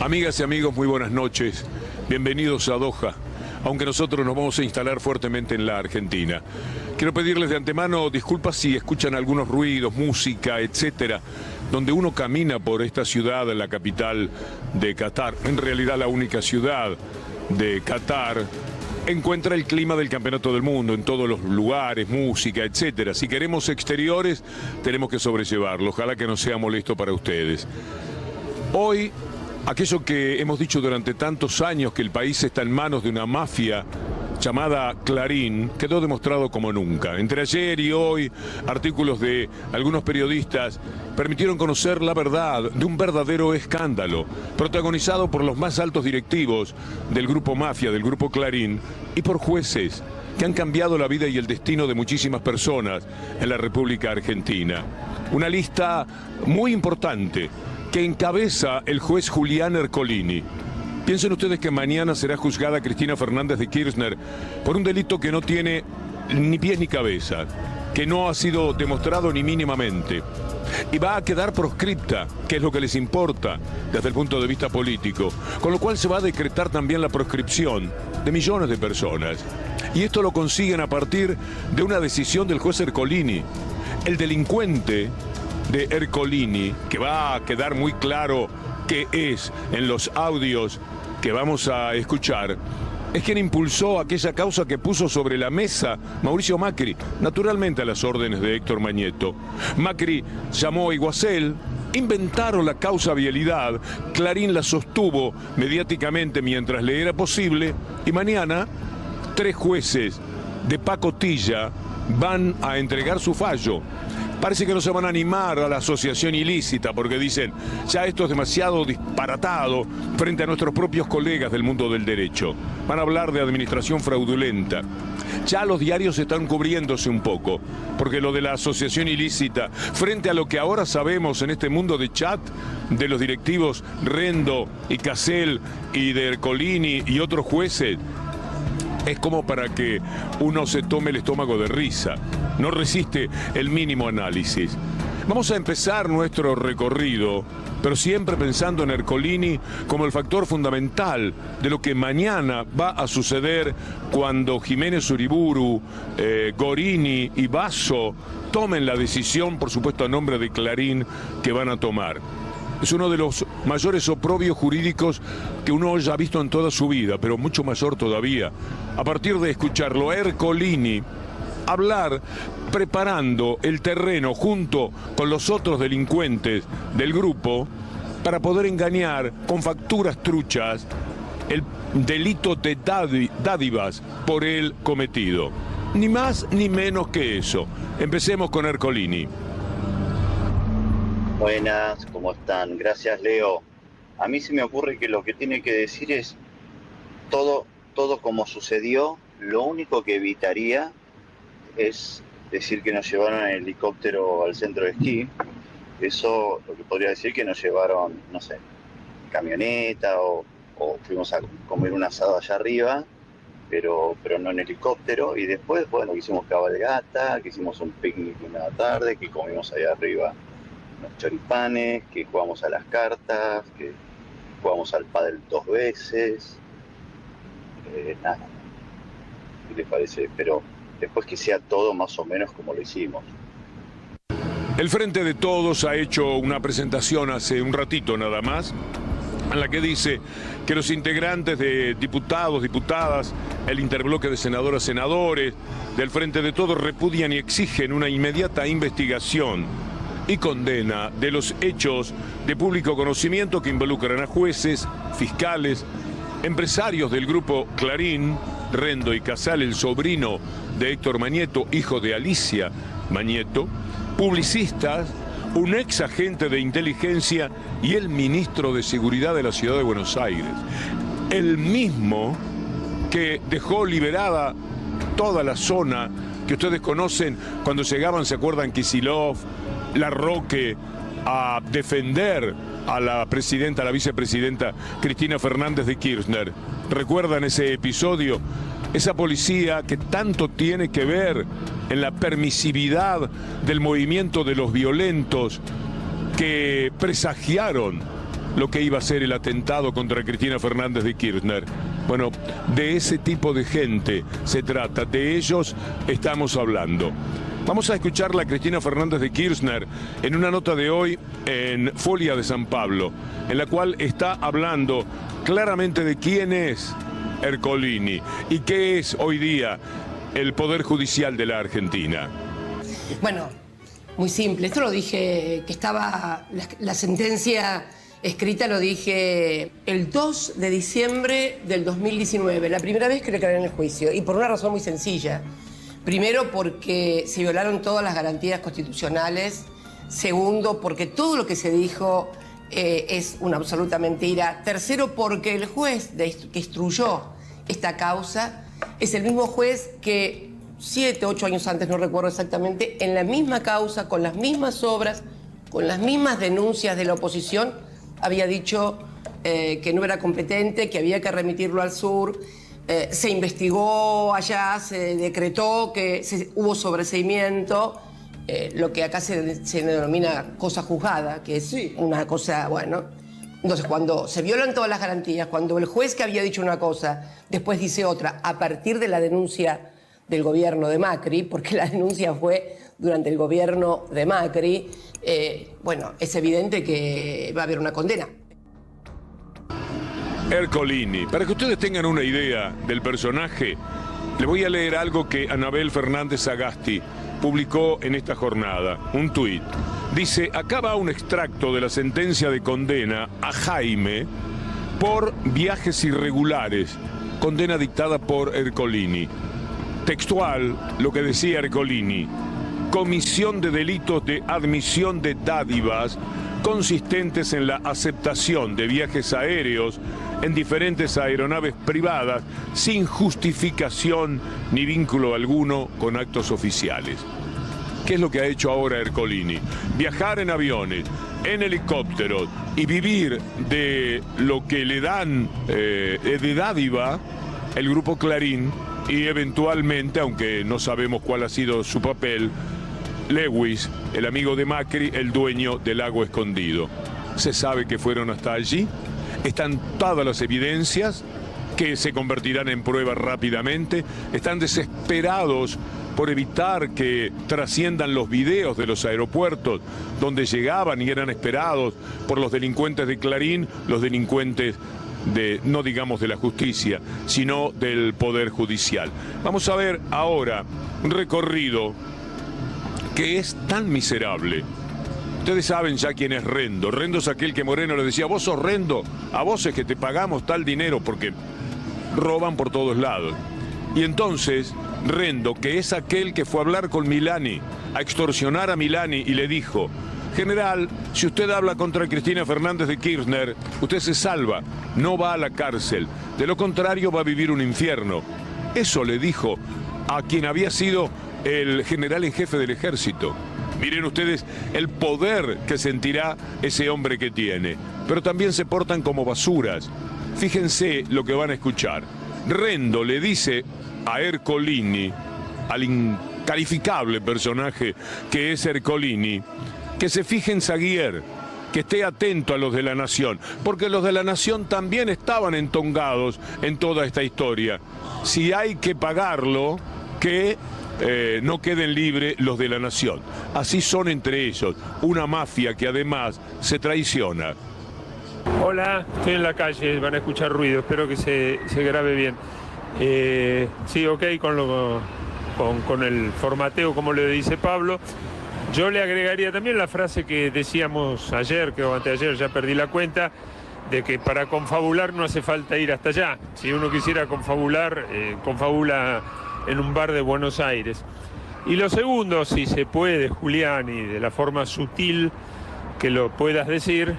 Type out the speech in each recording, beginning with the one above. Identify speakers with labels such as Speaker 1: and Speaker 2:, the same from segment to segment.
Speaker 1: Amigas y amigos, muy buenas noches. Bienvenidos a Doha, aunque nosotros nos vamos a instalar fuertemente en la Argentina. Quiero pedirles de antemano disculpas si escuchan algunos ruidos, música, etcétera, donde uno camina por esta ciudad, la capital de Qatar, en realidad la única ciudad de Qatar, encuentra el clima del Campeonato del Mundo en todos los lugares, música, etcétera. Si queremos exteriores, tenemos que sobrellevarlo. Ojalá que no sea molesto para ustedes. Hoy, aquello que hemos dicho durante tantos años, que el país está en manos de una mafia llamada Clarín, quedó demostrado como nunca. Entre ayer y hoy, artículos de algunos periodistas permitieron conocer la verdad de un verdadero escándalo, protagonizado por los más altos directivos del grupo mafia, del grupo Clarín, y por jueces que han cambiado la vida y el destino de muchísimas personas en la República Argentina. Una lista muy importante que encabeza el juez Julián Ercolini. Piensen ustedes que mañana será juzgada Cristina Fernández de Kirchner por un delito que no tiene ni pies ni cabeza, que no ha sido demostrado ni mínimamente, y va a quedar proscripta, que es lo que les importa desde el punto de vista político, con lo cual se va a decretar también la proscripción de millones de personas. Y esto lo consiguen a partir de una decisión del juez Ercolini. El delincuente de Ercolini, que va a quedar muy claro qué es en los audios que vamos a escuchar, es quien impulsó aquella causa que puso sobre la mesa Mauricio Macri, naturalmente a las órdenes de Héctor Mañeto. Macri llamó a Iguacel, inventaron la causa vialidad, Clarín la sostuvo mediáticamente mientras le era posible, y mañana 3 jueces de pacotilla van a entregar su fallo. Parece que no se van a animar a la asociación ilícita porque dicen, ya esto es demasiado disparatado frente a nuestros propios colegas del mundo del derecho. Van a hablar de administración fraudulenta. Ya los diarios están cubriéndose un poco, porque lo de la asociación ilícita, frente a lo que ahora sabemos en este mundo de chat de los directivos Rendo y Casel y de Ercolini y otros jueces, es como para que uno se tome el estómago de risa. No resiste el mínimo análisis. Vamos a empezar nuestro recorrido, pero siempre pensando en Ercolini como el factor fundamental de lo que mañana va a suceder cuando Jiménez Uriburu, Gorini y Basso tomen la decisión, por supuesto a nombre de Clarín, que van a tomar. Es uno de los mayores oprobios jurídicos que uno haya visto en toda su vida, pero mucho mayor todavía, a partir de escucharlo a Ercolini hablar preparando el terreno junto con los otros delincuentes del grupo para poder engañar con facturas truchas el delito de dádivas por él cometido. Ni más ni menos que eso. Empecemos con Ercolini.
Speaker 2: Buenas, ¿cómo están? Gracias, Leo. A mí se me ocurre que lo que tiene que decir es todo como sucedió. Lo único que evitaría es decir que nos llevaron en helicóptero al centro de esquí. Eso lo que podría decir que nos llevaron, no sé, camioneta o fuimos a comer un asado allá arriba, pero no en helicóptero. Y después, bueno, que hicimos cabalgata, que hicimos un picnic una tarde, que comimos allá arriba unos choripanes, que jugamos a las cartas, que jugamos al pádel 2 veces. Nada, ¿qué les parece? Pero después que sea todo más o menos como lo hicimos.
Speaker 1: El Frente de Todos ha hecho una presentación hace un ratito nada más, en la que dice que los integrantes de diputados, diputadas, el interbloque de senadoras, senadores del Frente de Todos repudian y exigen una inmediata investigación y condena de los hechos de público conocimiento que involucran a jueces, fiscales, empresarios del grupo Clarín, Rendo y Casal, el sobrino de Héctor Mañeto, hijo de Alicia Mañeto, publicistas, un ex agente de inteligencia y el ministro de Seguridad de la Ciudad de Buenos Aires. El mismo que dejó liberada toda la zona que ustedes conocen cuando llegaban, ¿se acuerdan? Kicillof, Larroque, a defender a la presidenta, a la vicepresidenta Cristina Fernández de Kirchner. ¿Recuerdan ese episodio? Esa policía que tanto tiene que ver en la permisividad del movimiento de los violentos que presagiaron lo que iba a ser el atentado contra Cristina Fernández de Kirchner. Bueno, de ese tipo de gente se trata, de ellos estamos hablando. Vamos a escucharla a Cristina Fernández de Kirchner en una nota de hoy en Folia de San Pablo, en la cual está hablando claramente de quién es Ercolini y qué es hoy día el Poder Judicial de la Argentina.
Speaker 3: Bueno, muy simple. Esto lo dije, que estaba la sentencia escrita, lo dije el 2 de diciembre del 2019, la primera vez que le declaré en el juicio, y por una razón muy sencilla. Primero, porque se violaron todas las garantías constitucionales. Segundo, porque todo lo que se dijo es una absoluta mentira. Tercero, porque el juez que instruyó esta causa es el mismo juez que 7, 8 años antes, no recuerdo exactamente, en la misma causa, con las mismas obras, con las mismas denuncias de la oposición, había dicho que no era competente, que había que remitirlo al sur. Se investigó allá, se decretó que hubo sobreseimiento, lo que acá se denomina cosa juzgada, que es una cosa, bueno. Entonces, cuando se violan todas las garantías, cuando el juez que había dicho una cosa después dice otra, a partir de la denuncia del gobierno de Macri, porque la denuncia fue durante el gobierno de Macri, bueno, es evidente que va a haber una condena.
Speaker 1: Ercolini, para que ustedes tengan una idea del personaje, le voy a leer algo que Anabel Fernández Sagasti publicó en esta jornada, un tuit. Dice, acá va un extracto de la sentencia de condena a Jaime por viajes irregulares, condena dictada por Ercolini. Textual, lo que decía Ercolini: comisión de delitos de admisión de dádivas consistentes en la aceptación de viajes aéreos en diferentes aeronaves privadas sin justificación ni vínculo alguno con actos oficiales. ¿Qué es lo que ha hecho ahora Ercolini? Viajar en aviones, en helicópteros y vivir de lo que le dan de dádiva el Grupo Clarín y eventualmente, aunque no sabemos cuál ha sido su papel, Lewis, el amigo de Macri, el dueño del Lago Escondido. Se sabe que fueron hasta allí, están todas las evidencias que se convertirán en pruebas rápidamente, están desesperados por evitar que trasciendan los videos de los aeropuertos donde llegaban y eran esperados por los delincuentes de Clarín, los delincuentes de, no digamos de la justicia, sino del Poder Judicial. Vamos a ver ahora un recorrido que es tan miserable. Ustedes saben ya quién es Rendo. Rendo es aquel que Moreno le decía, vos sos Rendo, a vos es que te pagamos tal dinero, porque roban por todos lados. Y entonces Rendo, que es aquel que fue a hablar con Milani, a extorsionar a Milani y le dijo, general, si usted habla contra Cristina Fernández de Kirchner, usted se salva, no va a la cárcel, de lo contrario va a vivir un infierno. Eso le dijo a quien había sido el general en jefe del ejército. Miren ustedes el poder que sentirá ese hombre que tiene, pero también se portan como basuras. Fíjense lo que van a escuchar. Rendo le dice a Ercolini, al incalificable personaje que es Ercolini, que se fije en Saguier, que esté atento a los de La Nación, porque los de La Nación también estaban entongados en toda esta historia. Si hay que pagarlo, que no queden libres los de La Nación. Así son entre ellos, una mafia que además se traiciona.
Speaker 4: Hola, estoy en la calle, van a escuchar ruido, espero que se grabe bien. Sí, ok, con el formateo como le dice Pablo. Yo le agregaría también la frase que decíamos ayer, que o anteayer, ya perdí la cuenta, de que para confabular no hace falta ir hasta allá. Si uno quisiera confabular, confabula en un bar de Buenos Aires. Y lo segundo, si se puede, Julián, y de la forma sutil que lo puedas decir,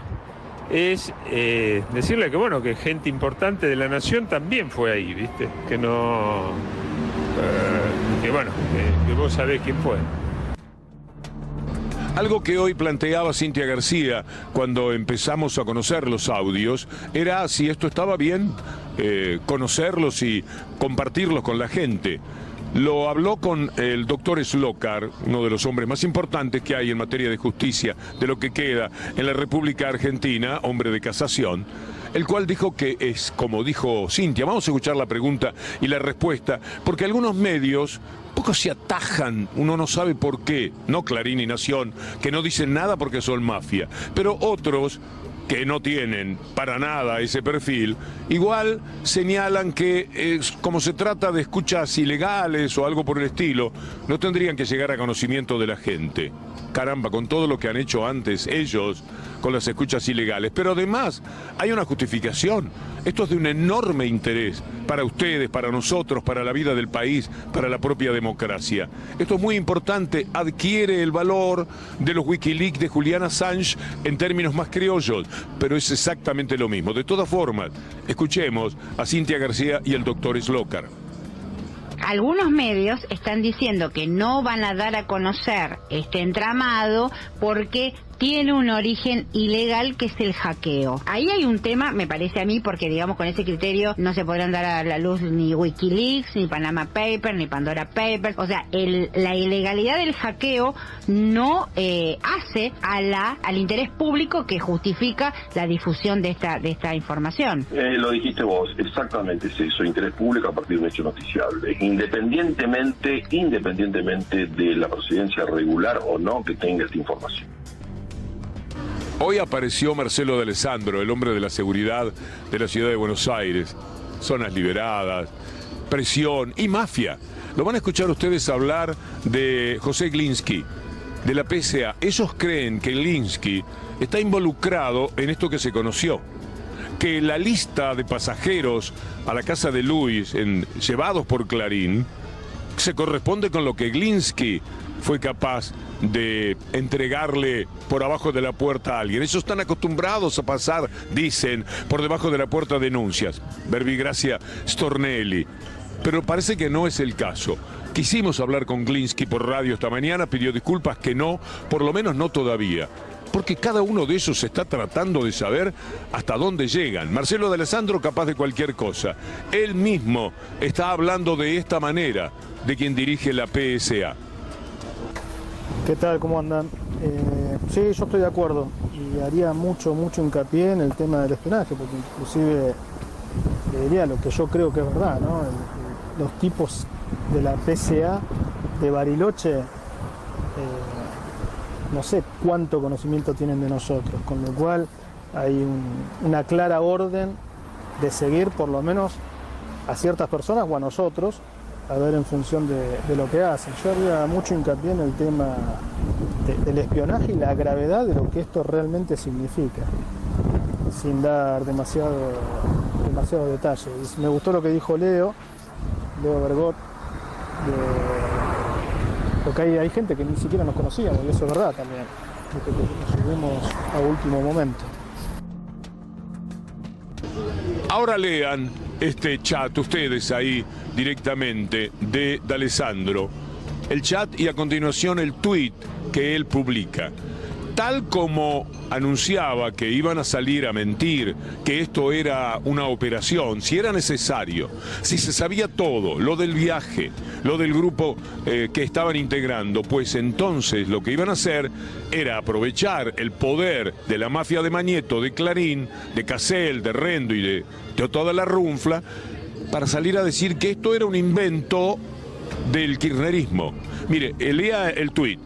Speaker 4: es decirle que bueno, que gente importante de La Nación también fue ahí, ¿viste? Que no... que bueno, que vos sabés quién fue.
Speaker 1: Algo que hoy planteaba Cintia García cuando empezamos a conocer los audios era si esto estaba bien, conocerlos y compartirlos con la gente. lo habló con el doctor Slokar, uno de los hombres más importantes que hay en materia de justicia, de lo que queda en la República Argentina, hombre de casación, el cual dijo que es como dijo Cintia. Vamos a escuchar la pregunta y la respuesta, porque algunos medios poco se atajan, uno no sabe por qué, no Clarín y Nación, que no dicen nada porque son mafia, pero otros que no tienen para nada ese perfil, igual señalan que como se trata de escuchas ilegales o algo por el estilo, no tendrían que llegar a conocimiento de la gente. Caramba, con todo lo que han hecho antes ellos con las escuchas ilegales. Pero además hay una justificación. Esto es de un enorme interés para ustedes, para nosotros, para la vida del país, para la propia democracia. Esto es muy importante, adquiere el valor de los Wikileaks de Julian Assange en términos más criollos, pero es exactamente lo mismo. De todas formas, escuchemos a Cintia García y el doctor Slokar.
Speaker 5: Algunos medios están diciendo que no van a dar a conocer este entramado porque tiene un origen ilegal, que es el hackeo. Ahí hay un tema, me parece a mí, porque digamos con ese criterio no se podrán dar a la luz ni Wikileaks, ni Panama Papers, ni Pandora Papers. O sea, la ilegalidad del hackeo no hace al interés público que justifica la difusión de esta información.
Speaker 6: Lo dijiste vos, exactamente es eso, interés público a partir de un hecho noticiable, independientemente de la procedencia regular o no que tenga esta información.
Speaker 1: Hoy apareció Marcelo D'Alessandro, el hombre de la seguridad de la ciudad de Buenos Aires. Zonas liberadas, presión y mafia. Lo van a escuchar ustedes hablar de José Glinsky, de la PSA. Ellos creen que Glinsky está involucrado en esto que se conoció. Que la lista de pasajeros a la casa de Luis, llevados por Clarín, se corresponde con lo que Glinsky fue capaz de entregarle por abajo de la puerta a alguien. Ellos están acostumbrados a pasar, dicen, por debajo de la puerta denuncias. Verbigracia Stornelli. Pero parece que no es el caso. Quisimos hablar con Glinsky por radio esta mañana, pidió disculpas que no, por lo menos no todavía. Porque cada uno de ellos está tratando de saber hasta dónde llegan. Marcelo D'Alessandro capaz de cualquier cosa. Él mismo está hablando de esta manera de quien dirige la PSA.
Speaker 7: ¿Qué tal? ¿Cómo andan? Sí, yo estoy de acuerdo y haría mucho hincapié en el tema del espionaje, porque inclusive le diría lo que yo creo que es verdad, ¿no? Los tipos de la PSA de Bariloche, no sé cuánto conocimiento tienen de nosotros, con lo cual hay una clara orden de seguir por lo menos a ciertas personas o a nosotros, a ver en función de lo que hacen. Yo haría mucho hincapié en el tema del espionaje y la gravedad de lo que esto realmente significa, sin dar demasiado detalle. Me gustó lo que dijo Leo Bergot, porque hay gente que ni siquiera nos conocíamos, y eso es verdad también, que nos subimos a último momento.
Speaker 1: Ahora lean este chat, ustedes ahí directamente, de D'Alessandro. El chat y a continuación el tweet que él publica. Tal como anunciaba que iban a salir a mentir, que esto era una operación, si era necesario, si se sabía todo, lo del viaje, lo del grupo que estaban integrando, pues entonces lo que iban a hacer era aprovechar el poder de la mafia de Mañeto, de Clarín, de Casel, de Rendo y de toda la runfla, para salir a decir que esto era un invento del kirchnerismo. Mire, lea el tuit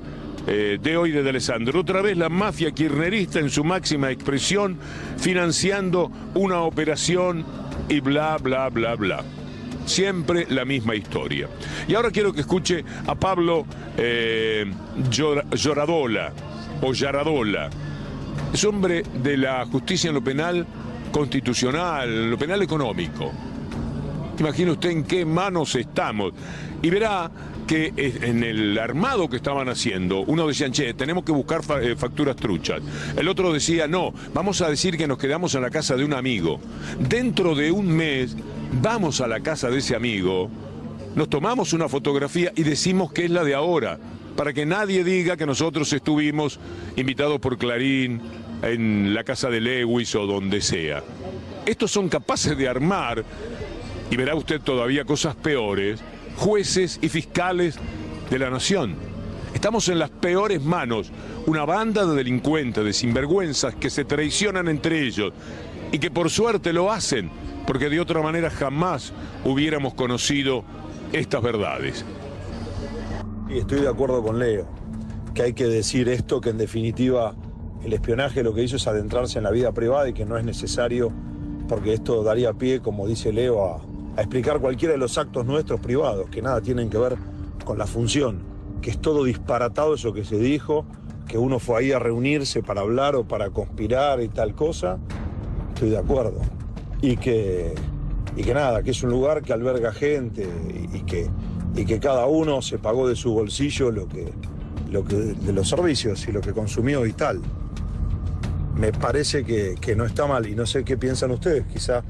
Speaker 1: de hoy de D'Alessandro. Otra vez la mafia kirchnerista en su máxima expresión, financiando una operación y bla, bla, bla, bla. Siempre la misma historia. Y ahora quiero que escuche a Pablo Lloradola, o Yaradola. Es hombre de la justicia en lo penal constitucional, en lo penal económico. Imagine usted en qué manos estamos. Y verá que en el armado que estaban haciendo, uno decía, che, tenemos que buscar facturas truchas. El otro decía, no, vamos a decir que nos quedamos en la casa de un amigo. Dentro de un mes, vamos a la casa de ese amigo, nos tomamos una fotografía y decimos que es la de ahora, para que nadie diga que nosotros estuvimos invitados por Clarín, en la casa de Lewis o donde sea. Estos son capaces de armar, y verá usted todavía cosas peores, jueces y fiscales de la nación. Estamos en las peores manos, una banda de delincuentes, de sinvergüenzas que se traicionan entre ellos y que por suerte lo hacen, porque de otra manera jamás hubiéramos conocido estas verdades.
Speaker 8: Y estoy de acuerdo con Leo, que hay que decir esto, que en definitiva el espionaje lo que hizo es adentrarse en la vida privada y que no es necesario, porque esto daría pie, como dice Leo, a explicar cualquiera de los actos nuestros privados, que nada tienen que ver con la función, que es todo disparatado eso que se dijo, que uno fue ahí a reunirse para hablar o para conspirar y tal cosa. Estoy de acuerdo. Y que nada, que es un lugar que alberga gente y que cada uno se pagó de su bolsillo de los servicios y lo que consumió y tal. Me parece que no está mal y no sé qué piensan ustedes. Quizá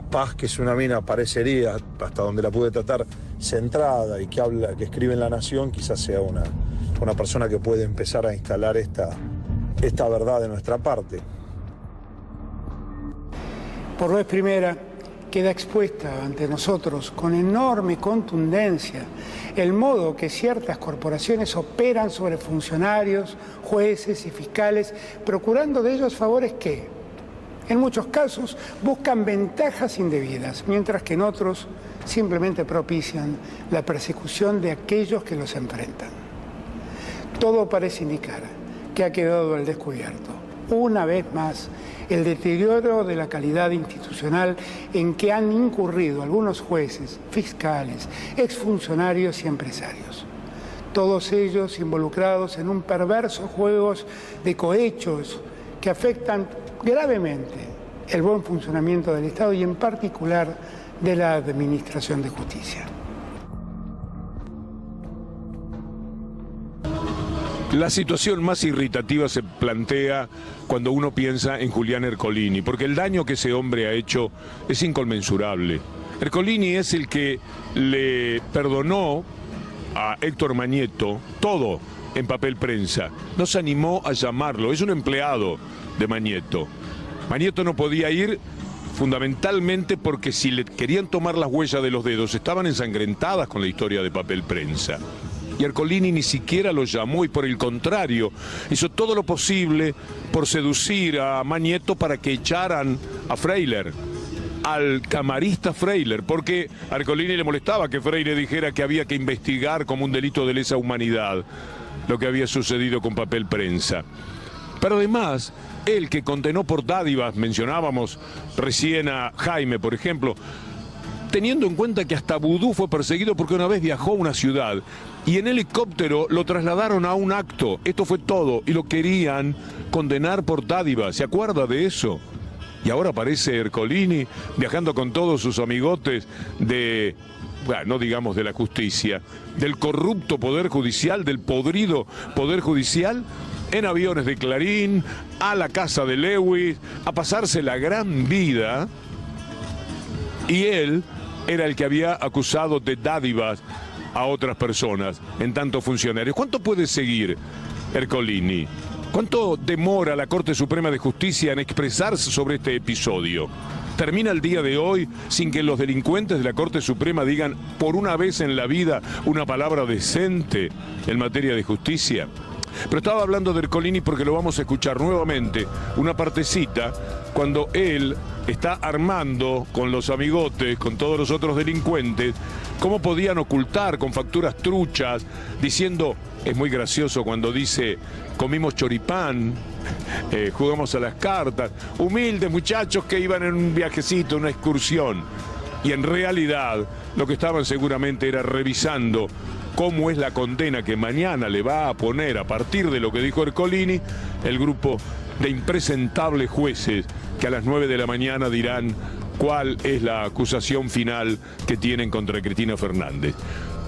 Speaker 8: Paz, que es una mina, parecería, hasta donde la pude tratar, centrada y que escribe en La Nación, quizás sea una persona que puede empezar a instalar esta verdad de nuestra parte.
Speaker 9: Por vez primera, queda expuesta ante nosotros con enorme contundencia el modo que ciertas corporaciones operan sobre funcionarios, jueces y fiscales, procurando de ellos favores que, en muchos casos, buscan ventajas indebidas, mientras que en otros simplemente propician la persecución de aquellos que los enfrentan. Todo parece indicar que ha quedado al descubierto, una vez más, el deterioro de la calidad institucional en que han incurrido algunos jueces, fiscales, exfuncionarios y empresarios. Todos ellos involucrados en un perverso juego de cohechos que afectan gravemente el buen funcionamiento del Estado y en particular de la Administración de Justicia.
Speaker 1: La situación más irritativa se plantea cuando uno piensa en Julián Ercolini, porque el daño que ese hombre ha hecho es inconmensurable. Ercolini es el que le perdonó a Héctor Mañeto todo en Papel Prensa. No se animó a llamarlo, es un empleado de Mañeto. Mañeto no podía ir fundamentalmente porque si le querían tomar las huellas de los dedos estaban ensangrentadas con la historia de Papel Prensa. Y Ercolini ni siquiera lo llamó y por el contrario hizo todo lo posible por seducir a Mañeto para que echaran a Freiler, al camarista Freiler, porque a Ercolini le molestaba que Freire dijera que había que investigar como un delito de lesa humanidad lo que había sucedido con Papel Prensa. Pero además, él que condenó por dádivas, mencionábamos recién a Jaime, por ejemplo, teniendo en cuenta que hasta Vudú fue perseguido porque una vez viajó a una ciudad y en helicóptero lo trasladaron a un acto. Esto fue todo y lo querían condenar por dádivas. ¿Se acuerda de eso? Y ahora aparece Ercolini viajando con todos sus amigotes de, bueno, no digamos de la justicia, del corrupto Poder Judicial, del podrido Poder Judicial, en aviones de Clarín, a la casa de Lewis, a pasarse la gran vida. Y él era el que había acusado de dádivas a otras personas, en tantos funcionarios. ¿Cuánto puede seguir Ercolini? ¿Cuánto demora la Corte Suprema de Justicia en expresarse sobre este episodio? ¿Termina el día de hoy sin que los delincuentes de la Corte Suprema digan por una vez en la vida una palabra decente en materia de justicia? Pero estaba hablando de Ercolini porque lo vamos a escuchar nuevamente, una partecita, cuando él está armando con los amigotes, con todos los otros delincuentes, cómo podían ocultar con facturas truchas, diciendo, es muy gracioso cuando dice, comimos choripán, jugamos a las cartas, humildes muchachos que iban en un viajecito, una excursión, y en realidad lo que estaban seguramente era revisando cómo es la condena que mañana le va a poner, a partir de lo que dijo Ercolini, el grupo de impresentables jueces que a las 9 de la mañana dirán cuál es la acusación final que tienen contra Cristina Fernández.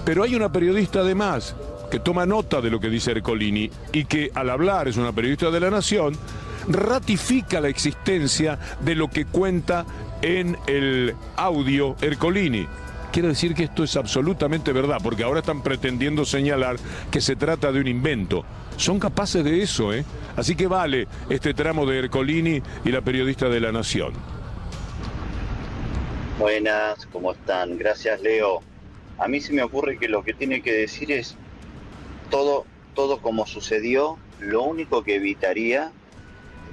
Speaker 1: Pero hay una periodista además que toma nota de lo que dice Ercolini y que al hablar, es una periodista de La Nación, ratifica la existencia de lo que cuenta en el audio Ercolini. Quiere decir que esto es absolutamente verdad, porque ahora están pretendiendo señalar que se trata de un invento. Son capaces de eso, ¿eh? Así que vale este tramo de Ercolini y la periodista de La Nación.
Speaker 2: Buenas, ¿cómo están? Gracias, Leo. A mí se me ocurre que lo que tiene que decir es todo como sucedió. Lo único que evitaría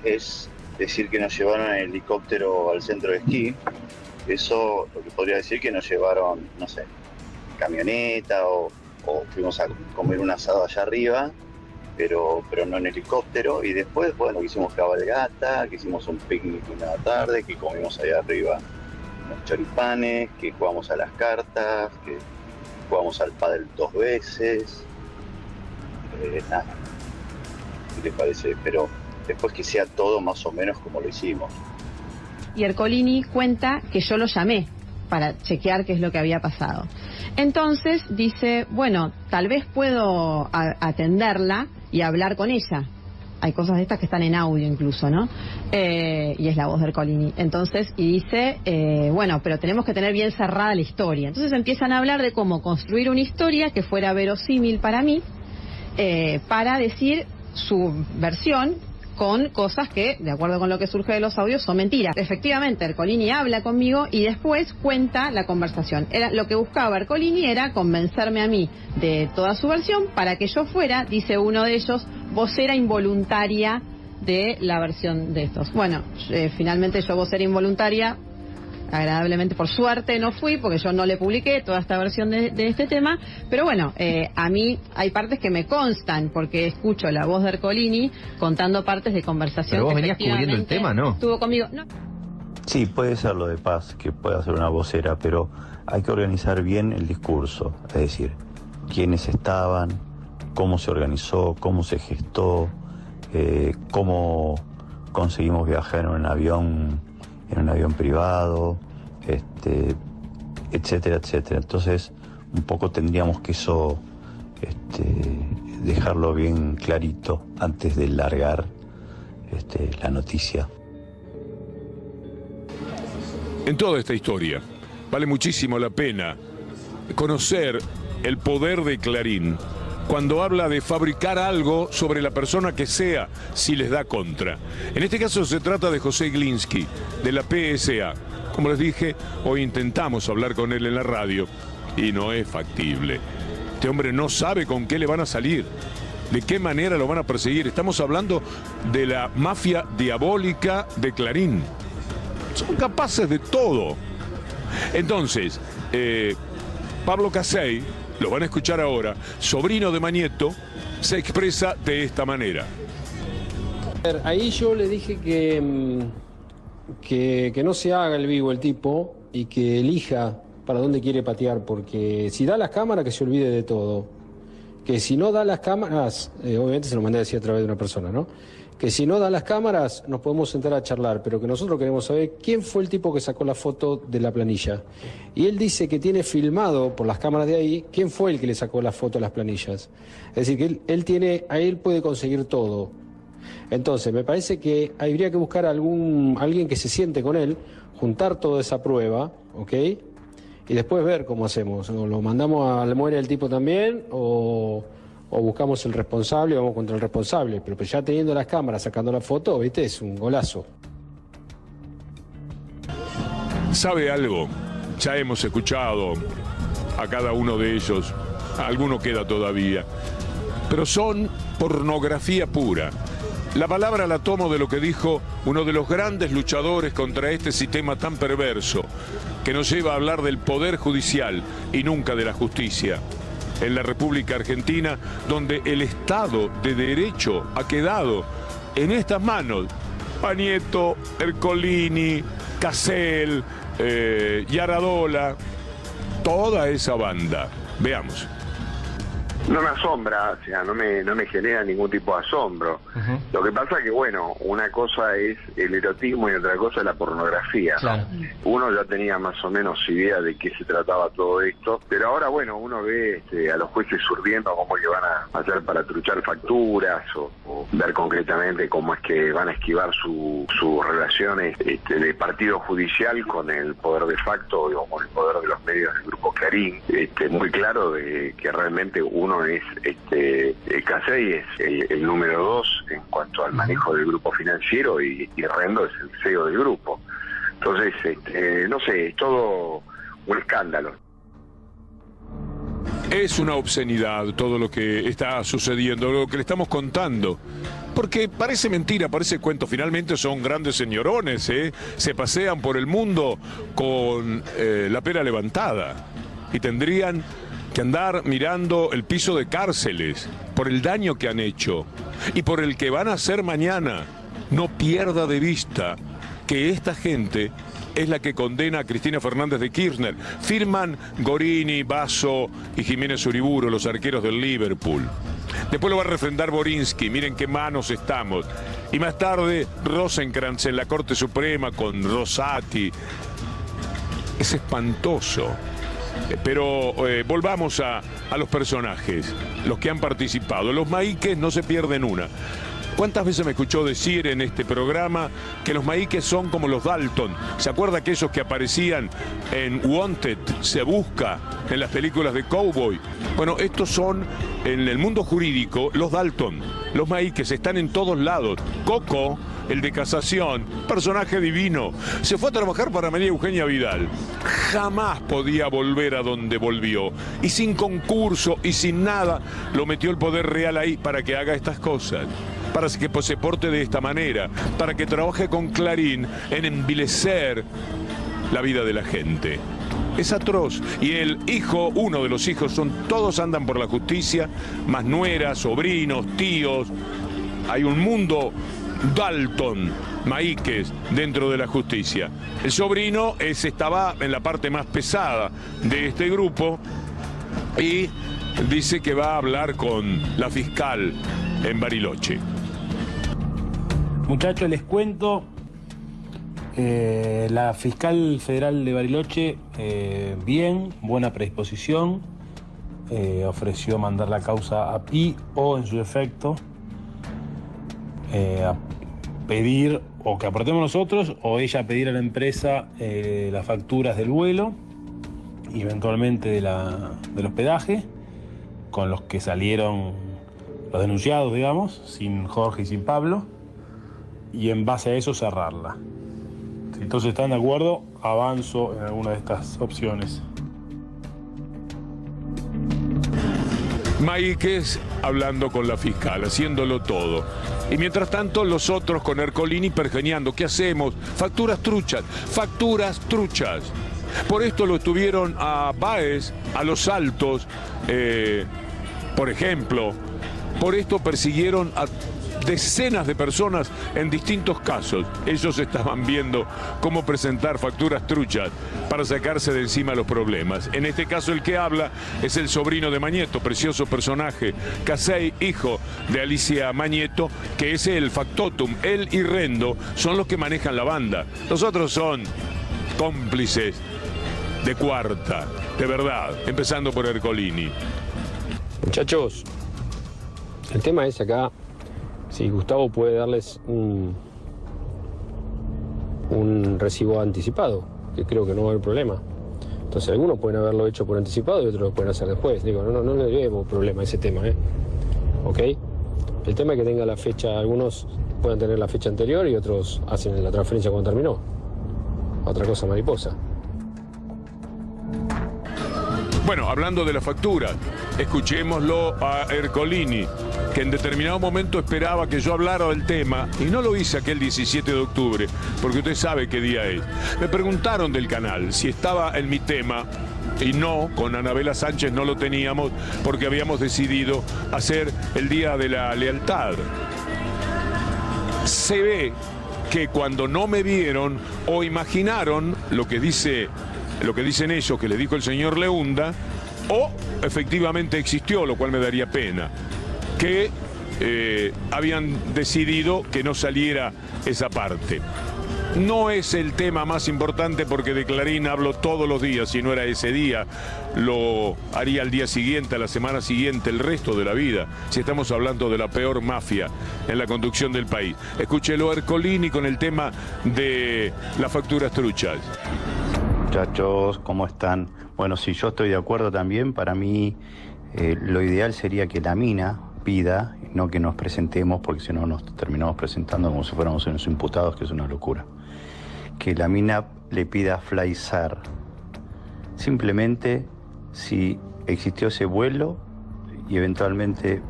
Speaker 2: es decir que nos llevaron en helicóptero al centro de esquí. Eso lo que podría decir que nos llevaron, no sé, camioneta o fuimos a comer un asado allá arriba, pero no en helicóptero. Y después, bueno, que hicimos cabalgata, que hicimos un picnic una tarde, que comimos allá arriba unos choripanes, que jugamos a las cartas, que jugamos al pádel 2 veces. Nada, ¿qué les parece? Pero después que sea todo más o menos como lo hicimos.
Speaker 10: Y Ercolini cuenta que yo lo llamé para chequear qué es lo que había pasado. Entonces dice, bueno, tal vez puedo atenderla y hablar con ella. Hay cosas de estas que están en audio incluso, ¿no? Y es la voz de Ercolini. Entonces, y dice, bueno, pero tenemos que tener bien cerrada la historia. Entonces empiezan a hablar de cómo construir una historia que fuera verosímil para mí, para decir su versión con cosas que, de acuerdo con lo que surge de los audios, son mentiras. Efectivamente, Ercolini habla conmigo y después cuenta la conversación. Lo que buscaba Ercolini era convencerme a mí de toda su versión para que yo fuera, dice uno de ellos, vocera involuntaria de la versión de estos. Bueno, finalmente yo vocera involuntaria, agradablemente, por suerte no fui, porque yo no le publiqué toda esta versión de este tema, pero bueno, a mí hay partes que me constan, porque escucho la voz de Ercolini contando partes de conversación.
Speaker 11: Pero vos venías cubriendo el tema, ¿no?
Speaker 10: Estuvo conmigo, no.
Speaker 12: Sí, puede ser lo de Paz, que pueda ser una vocera, pero hay que organizar bien el discurso, es decir, quiénes estaban, cómo se organizó, cómo se gestó, cómo conseguimos viajar en un avión privado, etcétera, etcétera. Entonces, un poco tendríamos que eso dejarlo bien clarito antes de largar la noticia.
Speaker 1: En toda esta historia, vale muchísimo la pena conocer el poder de Clarín cuando habla de fabricar algo sobre la persona que sea, si les da contra. En este caso se trata de José Glinsky, de la PSA. Como les dije, hoy intentamos hablar con él en la radio y no es factible. Este hombre no sabe con qué le van a salir, de qué manera lo van a perseguir. Estamos hablando de la mafia diabólica de Clarín. Son capaces de todo. Entonces, Pablo Casey, lo van a escuchar ahora, sobrino de Mañeto, se expresa de esta manera.
Speaker 13: Ahí yo le dije que no se haga el vivo el tipo y que elija para dónde quiere patear, porque si da las cámaras que se olvide de todo. Que si no da las cámaras, obviamente se lo mandé a decir a través de una persona, ¿no? Que si no da las cámaras nos podemos sentar a charlar, pero que nosotros queremos saber quién fue el tipo que sacó la foto de la planilla. Y él dice que tiene filmado por las cámaras de ahí quién fue el que le sacó la foto de las planillas. Es decir, que él puede conseguir todo. Entonces, me parece que habría que buscar alguien que se siente con él, juntar toda esa prueba, ¿ok? Y después ver cómo hacemos. ¿O lo mandamos al muere el tipo también o buscamos el responsable y vamos contra el responsable? Pero pues ya teniendo las cámaras, sacando la foto, ¿viste? Es un golazo.
Speaker 1: ¿Sabe algo? Ya hemos escuchado a cada uno de ellos. Alguno queda todavía. Pero son pornografía pura. La palabra la tomo de lo que dijo uno de los grandes luchadores contra este sistema tan perverso que nos lleva a hablar del poder judicial y nunca de la justicia. En la República Argentina, donde el Estado de Derecho ha quedado en estas manos. Mañeto, Ercolini, Casel, Yaradola, toda esa banda. Veamos.
Speaker 6: No me asombra, o sea, no me genera ningún tipo de asombro. Lo que pasa es que, bueno, una cosa es el erotismo y otra cosa es la pornografía. Claro. Uno ya tenía más o menos idea de qué se trataba todo esto, pero ahora, bueno, uno ve a los jueces urdiendo cómo que van a hacer para truchar facturas o ver concretamente cómo es que van a esquivar sus relaciones de partido judicial con el poder de facto o con el poder de los medios del Grupo Clarín. Muy claro de que realmente uno es Casey es el número 2 en cuanto al manejo del grupo financiero y Rendo es el CEO del grupo. Entonces, no sé, es todo un escándalo.
Speaker 1: Es una obscenidad todo lo que está sucediendo, lo que le estamos contando. Porque parece mentira, parece cuento. Finalmente son grandes señorones, se pasean por el mundo con la pera levantada. Y tendrían que andar mirando el piso de cárceles por el daño que han hecho y por el que van a hacer mañana. No pierda de vista que esta gente es la que condena a Cristina Fernández de Kirchner. Firman Gorini, Basso y Jiménez Uriburu, los arqueros del Liverpool. Después lo va a refrendar Borinsky, miren qué manos estamos. Y más tarde Rosenkrantz en la Corte Suprema con Rosati. Es espantoso. Pero volvamos a los personajes, los que han participado. Los maíques no se pierden una. ¿Cuántas veces me escuchó decir en este programa que los maíques son como los Dalton? ¿Se acuerda aquellos que aparecían en Wanted, Se Busca, en las películas de Cowboy? Bueno, estos son, en el mundo jurídico, los Dalton. Los maíques están en todos lados. Coco, el de Casación, personaje divino, se fue a trabajar para María Eugenia Vidal. Jamás podía volver a donde volvió. Y sin concurso y sin nada, lo metió el poder real ahí para que haga estas cosas. Para que se porte de esta manera, para que trabaje con Clarín en envilecer la vida de la gente. Es atroz. Y el hijo, uno de los hijos, todos andan por la justicia, más nueras, sobrinos, tíos. Hay un mundo Dalton, maíques, dentro de la justicia. El sobrino estaba en la parte más pesada de este grupo y dice que va a hablar con la fiscal en Bariloche.
Speaker 11: Muchachos, les cuento, la fiscal federal de Bariloche, bien, buena predisposición, ofreció mandar la causa a PI o, en su defecto, a pedir o que aportemos nosotros o ella pedir a la empresa las facturas del vuelo y eventualmente del hospedaje con los que salieron los denunciados, digamos, sin Jorge y sin Pablo, y en base a eso cerrarla. Si entonces están de acuerdo, avanzo en alguna de estas opciones.
Speaker 1: Maíques hablando con la fiscal, haciéndolo todo. Y mientras tanto, los otros con Ercolini pergeñando. ¿Qué hacemos? Facturas truchas, facturas truchas. Por esto lo estuvieron a Báez, a Los Altos, por ejemplo. Por esto persiguieron a decenas de personas en distintos casos. Ellos estaban viendo cómo presentar facturas truchas para sacarse de encima los problemas. En este caso el que habla es el sobrino de Mañeto, precioso personaje, Casey, hijo de Alicia Mañeto, que es el factotum. Él y Rendo son los que manejan la banda. Los otros son cómplices de cuarta, de verdad, empezando por Ercolini.
Speaker 13: Muchachos, el tema es acá si Gustavo puede darles un recibo anticipado, que creo que no va a haber problema. Entonces algunos pueden haberlo hecho por anticipado y otros lo pueden hacer después. Digo, no le llevo problema a ese tema, ¿ok? El tema es que tenga la fecha, algunos pueden tener la fecha anterior y otros hacen la transferencia cuando terminó. Otra cosa mariposa.
Speaker 1: Bueno, hablando de la factura, escuchémoslo a Ercolini, que en determinado momento esperaba que yo hablara del tema y no lo hice aquel 17 de octubre, porque usted sabe qué día es. Me preguntaron del canal si estaba en mi tema y no, con Anabela Sánchez no lo teníamos porque habíamos decidido hacer el Día de la Lealtad. Se ve que cuando no me vieron o imaginaron lo que dicen ellos, que le dijo el señor Leunda, o efectivamente existió, lo cual me daría pena, que habían decidido que no saliera esa parte. No es el tema más importante porque de Clarín hablo todos los días. Si no era ese día, lo haría al día siguiente, a la semana siguiente, el resto de la vida. Si estamos hablando de la peor mafia en la conducción del país. Escúchelo a Ercolini con el tema de las facturas truchas.
Speaker 12: Muchachos, ¿cómo están? Bueno, si yo estoy de acuerdo también, para mí lo ideal sería que la mina pida, no que nos presentemos, porque si no nos terminamos presentando como si fuéramos unos imputados, que es una locura. Que la mina le pida Flaizar. Simplemente, si existió ese vuelo y eventualmente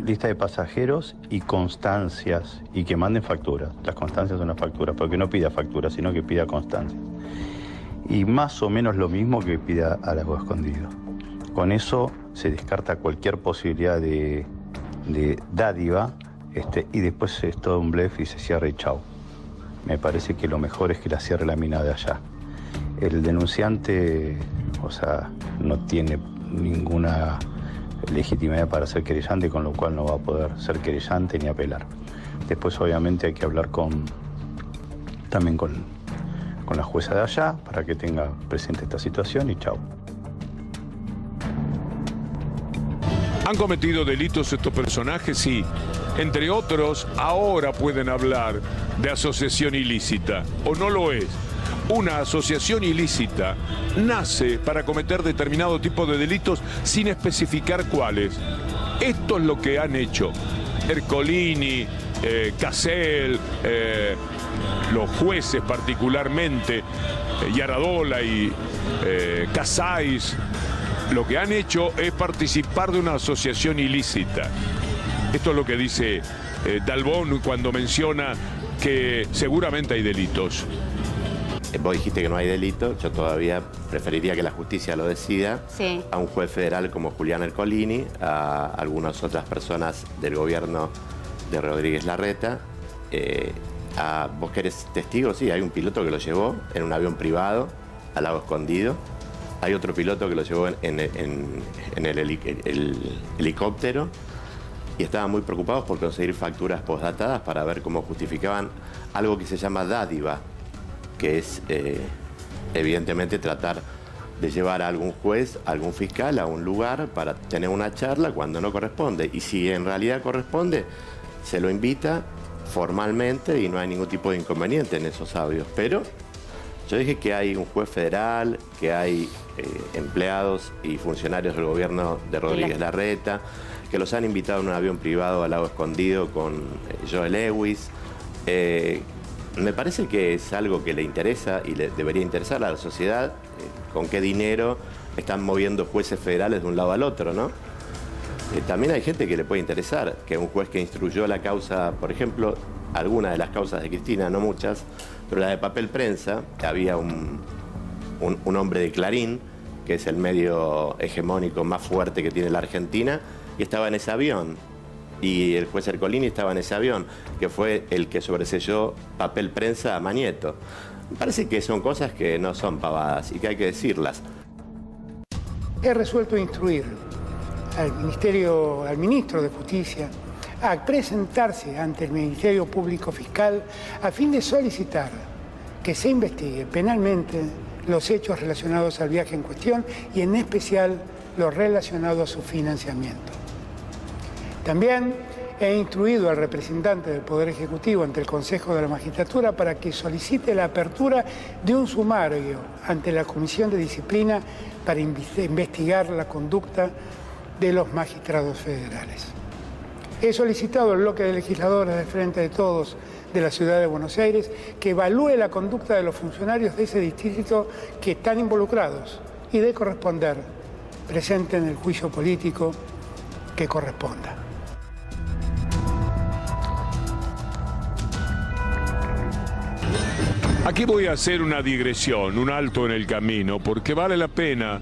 Speaker 12: lista de pasajeros y constancias, y que manden facturas. Las constancias son las facturas, porque no pida facturas, sino que pida constancias. Y más o menos lo mismo que pida a Lago Escondido. Con eso se descarta cualquier posibilidad de dádiva, y después es todo un blef y se cierra y chau. Me parece que lo mejor es que la cierre la mina de allá. El denunciante, o sea, no tiene ninguna legitimidad para ser querellante, con lo cual no va a poder ser querellante ni apelar. Después obviamente hay que hablar también con la jueza de allá para que tenga presente esta situación y chau.
Speaker 1: ¿Han cometido delitos estos personajes? Sí. Entre otros, ahora pueden hablar de asociación ilícita, ¿o no lo es? Una asociación ilícita nace para cometer determinado tipo de delitos sin especificar cuáles. Esto es lo que han hecho Ercolini, Casel, los jueces particularmente, Yaradola y Casais. Lo que han hecho es participar de una asociación ilícita. Esto es lo que dice Dalbón cuando menciona que seguramente hay delitos.
Speaker 14: Vos dijiste que no hay delito, yo todavía preferiría que la justicia lo decida, sí, a un juez federal como Julián Ercolini, a algunas otras personas del gobierno de Rodríguez Larreta. ¿Vos querés testigos? Sí, hay un piloto que lo llevó en un avión privado al Lago Escondido. Hay otro piloto que lo llevó en el helicóptero y estaban muy preocupados por conseguir facturas postdatadas para ver cómo justificaban algo que se llama dádiva, que es evidentemente tratar de llevar a algún juez, a algún fiscal a un lugar para tener una charla cuando no corresponde. Y si en realidad corresponde, se lo invita formalmente y no hay ningún tipo de inconveniente en esos audios. Pero yo dije que hay un juez federal, que hay empleados y funcionarios del gobierno de Rodríguez Larreta, que los han invitado en un avión privado al Lago Escondido con Joel Lewis. Me parece que es algo que le interesa y le debería interesar a la sociedad, con qué dinero están moviendo jueces federales de un lado al otro, ¿no? También hay gente que le puede interesar, que un juez que instruyó la causa, por ejemplo, algunas de las causas de Cristina, no muchas, pero la de Papel Prensa, que había un hombre de Clarín, que es el medio hegemónico más fuerte que tiene la Argentina, y estaba en ese avión. Y el juez Ercolini estaba en ese avión, que fue el que sobreselló Papel Prensa a Mañeto. Me parece que son cosas que no son pavadas y que hay que decirlas.
Speaker 9: He resuelto instruir al ministro de Justicia a presentarse ante el Ministerio Público Fiscal a fin de solicitar que se investigue penalmente los hechos relacionados al viaje en cuestión y en especial los relacionados a su financiamiento. También he instruido al representante del Poder Ejecutivo ante el Consejo de la Magistratura para que solicite la apertura de un sumario ante la Comisión de Disciplina para investigar la conducta de los magistrados federales. He solicitado al bloque de legisladores del Frente de Todos de la Ciudad de Buenos Aires que evalúe la conducta de los funcionarios de ese distrito que están involucrados y, de corresponder, presenten el juicio político que corresponda.
Speaker 1: Aquí voy a hacer una digresión, un alto en el camino, porque vale la pena,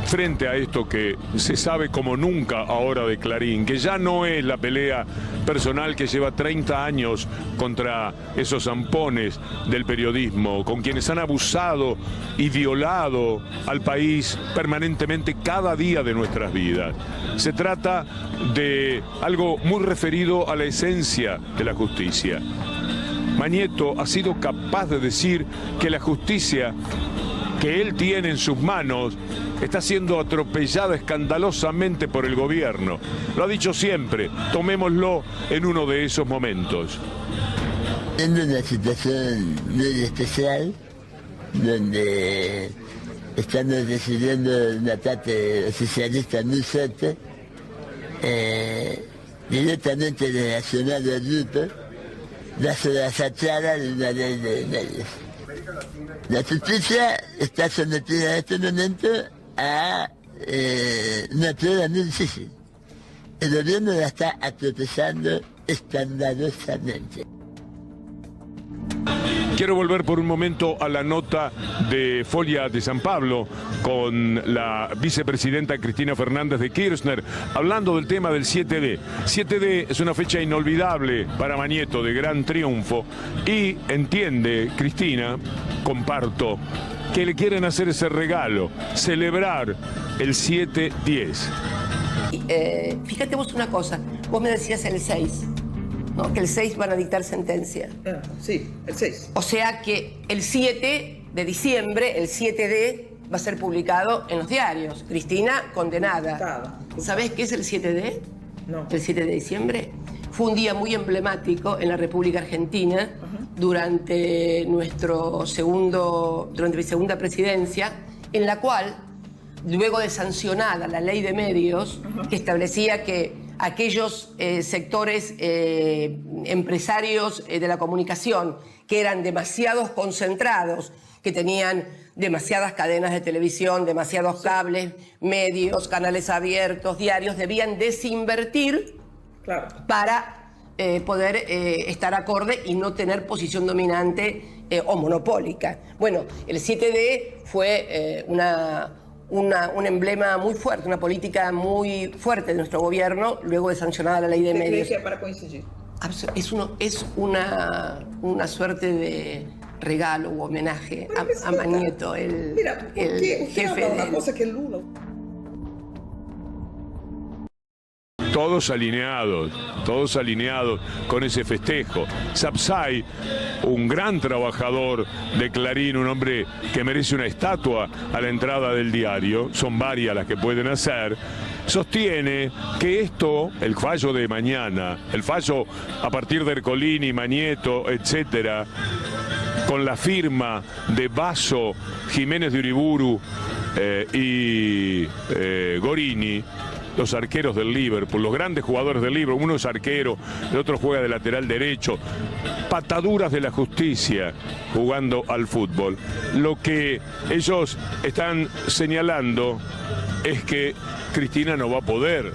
Speaker 1: frente a esto que se sabe como nunca ahora de Clarín, que ya no es la pelea personal que lleva 30 años contra esos zampones del periodismo, con quienes han abusado y violado al país permanentemente cada día de nuestras vidas. Se trata de algo muy referido a la esencia de la justicia. Mañeto ha sido capaz de decir que la justicia que él tiene en sus manos está siendo atropellada escandalosamente por el gobierno. Lo ha dicho siempre, tomémoslo en uno de esos momentos.
Speaker 15: En una situación muy especial, donde estamos decidiendo un ataque oficialista muy fuerte, directamente relacionado al grupo, bajo la fachada de una ley de medios. La justicia está sometida en este momento a naturalmente sí. El gobierno la está atropellando escandalosamente.
Speaker 1: Quiero volver por un momento a la nota de Folia de San Pablo con la vicepresidenta Cristina Fernández de Kirchner, hablando del tema del 7D. 7D es una fecha inolvidable para Mañeto, de gran triunfo, y entiende, Cristina, comparto, que le quieren hacer ese regalo, celebrar el 7-10.
Speaker 3: Fíjate vos una cosa, vos me decías el 6. ¿no? Que el 6 van a dictar sentencia.
Speaker 16: Sí, el 6.
Speaker 3: O sea que el 7 de diciembre, el 7D, va a ser publicado en los diarios. Cristina condenada. ¿Sabés qué es el 7D?
Speaker 16: No.
Speaker 3: El 7 de diciembre fue un día muy emblemático en la República Argentina durante mi segunda presidencia, en la cual, luego de sancionada la ley de medios, que establecía que aquellos sectores empresarios de la comunicación que eran demasiados concentrados, que tenían demasiadas cadenas de televisión, demasiados cables, medios, canales abiertos, diarios, debían desinvertir para poder estar acorde y no tener posición dominante o monopólica. Bueno, el 7D fue un emblema muy fuerte, una política muy fuerte de nuestro gobierno, luego de sancionada la ley de medios.
Speaker 16: ¿Qué para coincidir?
Speaker 3: Es una suerte de regalo u homenaje a Mañeto, el jefe de...
Speaker 16: Una cosa que el uno.
Speaker 1: Todos alineados con ese festejo. Sapsay, un gran trabajador de Clarín, un hombre que merece una estatua a la entrada del diario, son varias las que pueden hacer, sostiene que esto, el fallo de mañana, el fallo a partir de Ercolini, Mañeto, etcétera, con la firma de Basso, Jiménez de Uriburu y Gorini, los arqueros del Liverpool, los grandes jugadores del Liverpool, uno es arquero, el otro juega de lateral derecho, pataduras de la justicia jugando al fútbol. Lo que ellos están señalando es que Cristina no va a poder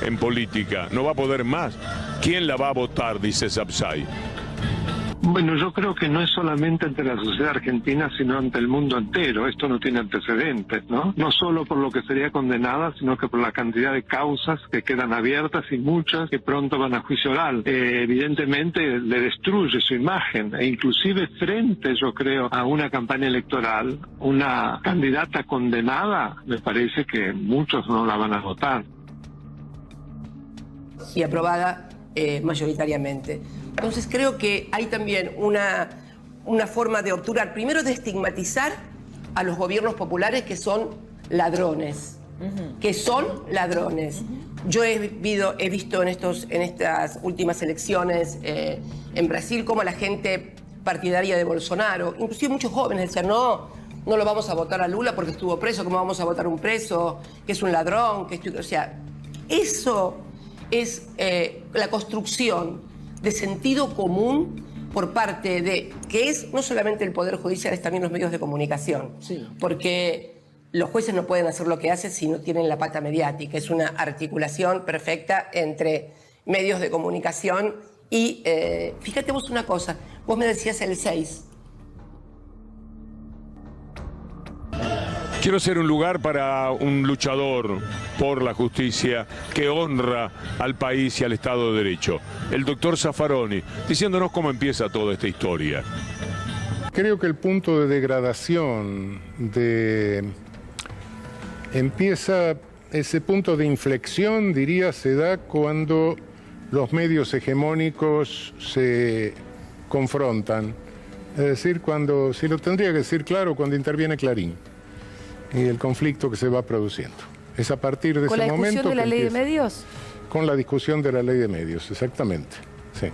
Speaker 1: en política, no va a poder más. ¿Quién la va a votar?, dice Sapsay.
Speaker 17: Bueno, yo creo que no es solamente ante la sociedad argentina, sino ante el mundo entero. Esto no tiene antecedentes, ¿no? No solo por lo que sería condenada, sino que por la cantidad de causas que quedan abiertas y muchas que pronto van a juicio oral. Evidentemente le destruye su imagen e inclusive frente, yo creo, a una campaña electoral, una candidata condenada, me parece que muchos no la van a votar.
Speaker 3: Y aprobada mayoritariamente. Entonces creo que hay también una forma de obturar, primero de estigmatizar a los gobiernos populares que son ladrones, Yo he visto en estas últimas elecciones en Brasil cómo la gente partidaria de Bolsonaro, inclusive muchos jóvenes decían, no lo vamos a votar a Lula porque estuvo preso, ¿cómo vamos a votar a un preso que es un ladrón? O sea, eso es la construcción de sentido común por parte de, que es no solamente el Poder Judicial, es también los medios de comunicación. Sí. Porque los jueces no pueden hacer lo que hacen si no tienen la pata mediática. Es una articulación perfecta entre medios de comunicación y, fíjate vos una cosa, vos me decías el 6.
Speaker 1: Quiero ser un lugar para un luchador por la justicia que honra al país y al Estado de Derecho. El doctor Zaffaroni, diciéndonos cómo empieza toda esta historia.
Speaker 18: Creo que el punto de degradación, empieza, ese punto de inflexión, diría, se da cuando los medios hegemónicos se confrontan. Es decir, si lo tendría que decir claro, cuando interviene Clarín y el conflicto que se va produciendo. Es a partir de ese momento... ¿Con la discusión de la ley de medios? Con la discusión de la ley de medios, exactamente. Sí.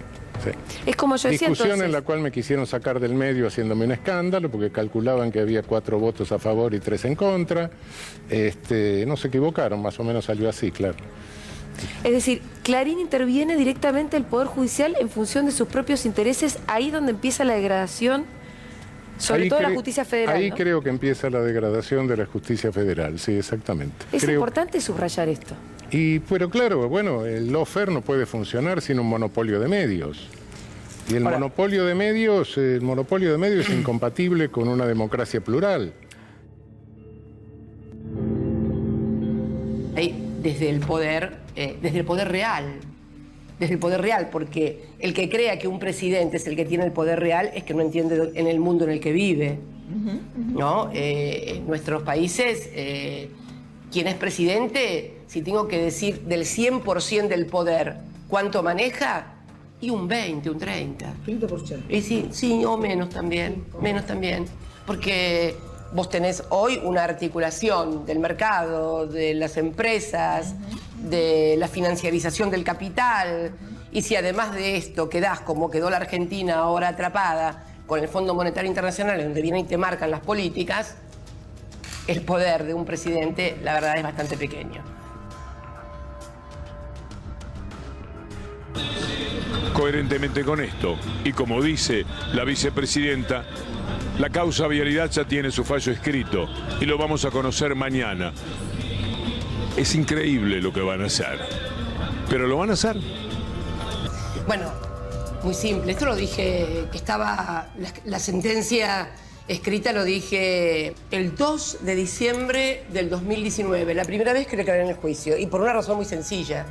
Speaker 19: Es como yo decía,
Speaker 18: discusión
Speaker 19: entonces,
Speaker 18: en la cual me quisieron sacar del medio haciéndome un escándalo, porque calculaban que había 4 votos a favor y 3 en contra. No se equivocaron, más o menos salió así, claro.
Speaker 19: Es decir, Clarín interviene directamente el Poder Judicial en función de sus propios intereses, ahí donde empieza la degradación Sobre todo la justicia federal.
Speaker 18: Ahí
Speaker 19: ¿no?
Speaker 18: creo que empieza la degradación de la justicia federal, sí, exactamente.
Speaker 19: Es importante subrayar esto.
Speaker 18: Pero claro, bueno, el lawfare no puede funcionar sin un monopolio de medios. Y el monopolio de medios es incompatible con una democracia plural.
Speaker 3: Desde el poder real, porque el que crea que un presidente es el que tiene el poder real es que no entiende en el mundo en el que vive, ¿no? En nuestros países, quien es presidente, si tengo que decir del 100% del poder, ¿cuánto maneja? Y un 20, un 30.
Speaker 16: 30%.
Speaker 3: Y sí, o menos también, porque vos tenés hoy una articulación del mercado, de las empresas, de la financiarización del capital, y si además de esto quedás como quedó la Argentina ahora atrapada con el Fondo Monetario Internacional, donde vienen y te marcan las políticas, el poder de un presidente, la verdad, es bastante pequeño.
Speaker 1: Coherentemente con esto, y como dice la vicepresidenta, la causa vialidad ya tiene su fallo escrito y lo vamos a conocer mañana. Es increíble lo que van a hacer, pero lo van a hacer.
Speaker 3: Bueno, muy simple. Esto lo dije, que estaba la sentencia escrita, lo dije el 2 de diciembre del 2019, la primera vez que le declaré en el juicio, y por una razón muy sencilla.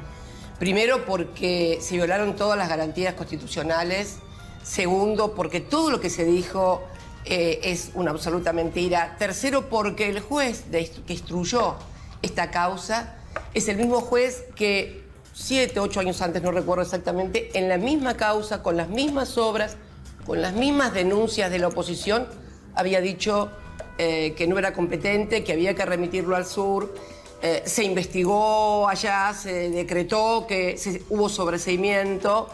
Speaker 3: Primero, porque se violaron todas las garantías constitucionales. Segundo, porque todo lo que se dijo es una absoluta mentira. Tercero, porque el juez que instruyó esta causa es el mismo juez que 7, 8 años antes, no recuerdo exactamente, en la misma causa, con las mismas obras, con las mismas denuncias de la oposición, había dicho que no era competente, que había que remitirlo al sur. Se investigó allá, se decretó que hubo sobreseimiento,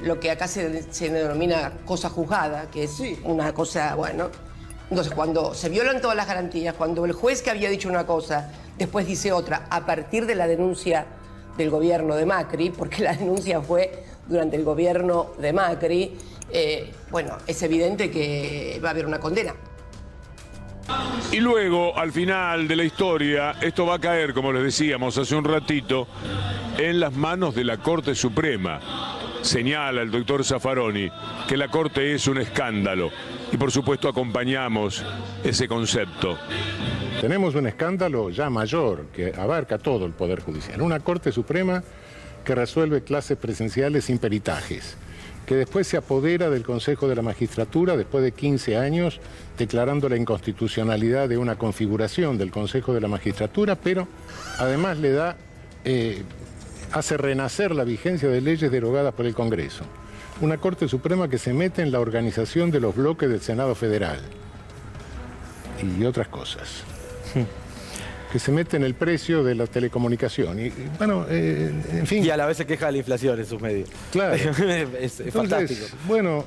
Speaker 3: lo que acá se denomina cosa juzgada, que es una cosa, bueno. Entonces, cuando se violan todas las garantías, cuando el juez que había dicho una cosa después dice otra, a partir de la denuncia del gobierno de Macri, porque la denuncia fue durante el gobierno de Macri, bueno, es evidente que va a haber una condena.
Speaker 1: Y luego, al final de la historia, esto va a caer, como les decíamos hace un ratito, en las manos de la Corte Suprema. Señala el doctor Zaffaroni que la Corte es un escándalo y por supuesto acompañamos ese concepto.
Speaker 18: Tenemos un escándalo ya mayor que abarca todo el Poder Judicial. Una Corte Suprema que resuelve clases presenciales sin peritajes, que después se apodera del Consejo de la Magistratura después de 15 años, declarando la inconstitucionalidad de una configuración del Consejo de la Magistratura, pero además le da, hace renacer la vigencia de leyes derogadas por el Congreso. Una Corte Suprema que se mete en la organización de los bloques del Senado Federal y otras cosas. Que se mete en el precio de la telecomunicación. Y bueno, en fin.
Speaker 20: Y a la vez se queja de la inflación en sus medios.
Speaker 18: Claro.
Speaker 20: es fantástico.
Speaker 18: Bueno,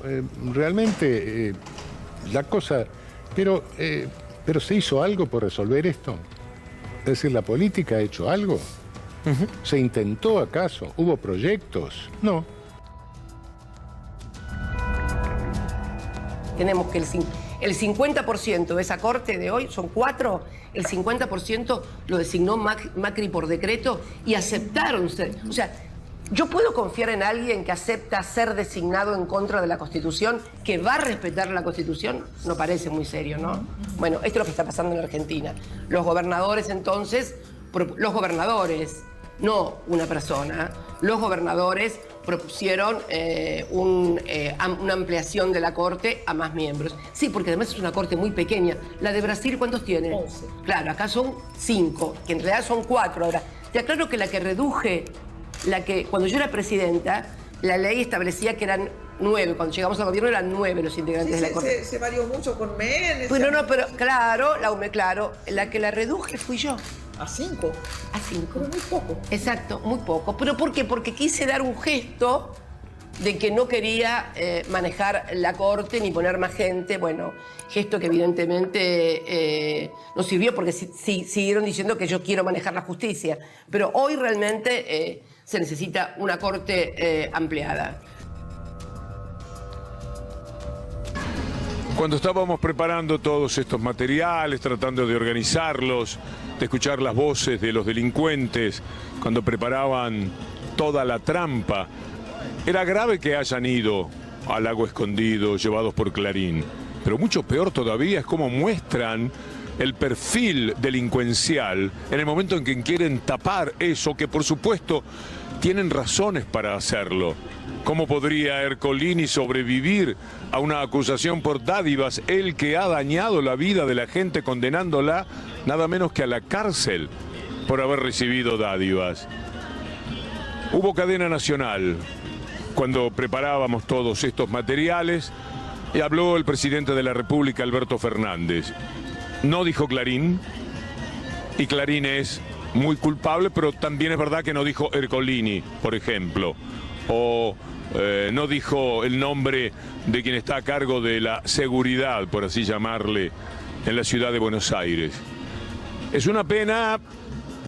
Speaker 18: realmente la cosa... Pero ¿se hizo algo por resolver esto? Es decir, ¿la política ha hecho algo? ¿Se intentó acaso? ¿Hubo proyectos? No.
Speaker 3: Tenemos que el 50% de esa corte de hoy, son 4, el 50% lo designó Macri por decreto y aceptaron ustedes. O sea, ¿yo puedo confiar en alguien que acepta ser designado en contra de la Constitución, que va a respetar la Constitución? No parece muy serio, ¿no? Bueno, esto es lo que está pasando en Argentina. Los gobernadores entonces, no una persona, los gobernadores propusieron una ampliación de la Corte a más miembros. Sí, porque además es una Corte muy pequeña. La de Brasil, ¿cuántos tiene? 11. Claro, acá son 5, que en realidad son 4 ahora. Te aclaro que la que reduje, cuando yo era presidenta, la ley establecía que eran 9. Cuando llegamos al gobierno eran 9 los integrantes de la Corte.
Speaker 16: Se varió mucho con Menem.
Speaker 3: Bueno, no, pero claro, la que la reduje fui yo.
Speaker 16: ¿A 5?
Speaker 3: A 5.
Speaker 16: Pero muy poco.
Speaker 3: Exacto, muy poco. ¿Pero por qué? Porque quise dar un gesto de que no quería manejar la Corte ni poner más gente. Bueno, gesto que evidentemente no sirvió porque siguieron diciendo que yo quiero manejar la justicia. Pero hoy realmente se necesita una Corte ampliada.
Speaker 1: Cuando estábamos preparando todos estos materiales, tratando de organizarlos, de escuchar las voces de los delincuentes, cuando preparaban toda la trampa, era grave que hayan ido al Lago Escondido llevados por Clarín. Pero mucho peor todavía es cómo muestran el perfil delincuencial en el momento en que quieren tapar eso, que por supuesto tienen razones para hacerlo. ¿Cómo podría Ercolini sobrevivir a una acusación por dádivas? Él que ha dañado la vida de la gente condenándola nada menos que a la cárcel por haber recibido dádivas. Hubo cadena nacional cuando preparábamos todos estos materiales y habló el presidente de la República, Alberto Fernández. No dijo Clarín, y Clarín es muy culpable, pero también es verdad que no dijo Ercolini, por ejemplo, o no dijo el nombre de quien está a cargo de la seguridad, por así llamarle, en la ciudad de Buenos Aires. Es una pena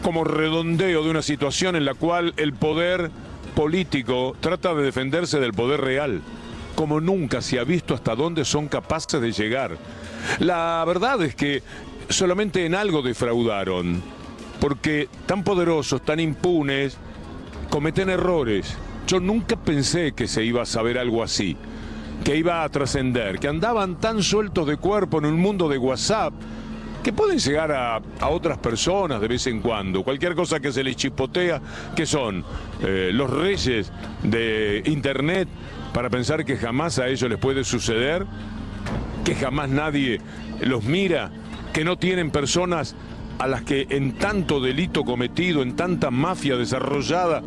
Speaker 1: como redondeo de una situación en la cual el poder político trata de defenderse del poder real, como nunca se ha visto hasta dónde son capaces de llegar. La verdad es que solamente en algo defraudaron, porque tan poderosos, tan impunes, cometen errores. Yo nunca pensé que se iba a saber algo así, que iba a trascender, que andaban tan sueltos de cuerpo en un mundo de WhatsApp, que pueden llegar a otras personas de vez en cuando. Cualquier cosa que se les chispotea, que son los reyes de Internet, para pensar que jamás a ellos les puede suceder, que jamás nadie los mira, que no tienen personas a las que en tanto delito cometido, en tanta mafia desarrollada,